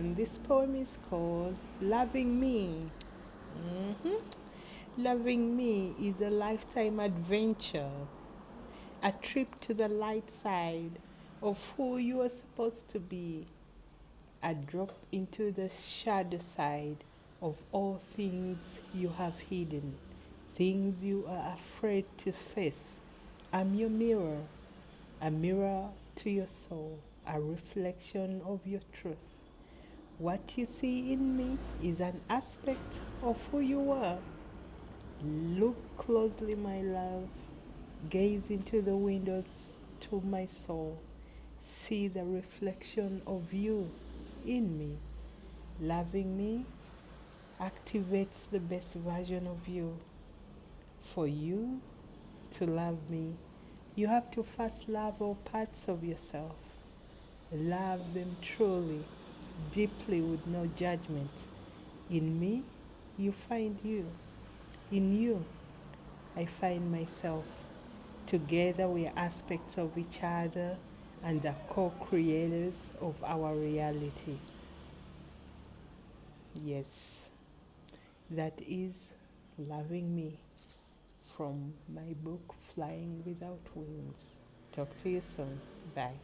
And this poem is called Loving Me. Mhm. Loving Me is a lifetime adventure, a trip to the light side of who you are supposed to be, a drop into the shadow side of all things you have hidden, things you are afraid to face. I'm your mirror, a mirror to your soul, a reflection of your truth. What you see in me is an aspect of who you are. Look closely, my love. Gaze into the windows to my soul. See the reflection of you in me. Loving me activates the best version of you. For you to love me, you have to first love all parts of yourself. Love them truly, deeply, with no judgment. In me, you find you. In you, I find myself. Together, we are aspects of each other and the co creators of our reality. Yes, that is Loving Me from my book, Flying Without Wings. Talk to you soon. Bye.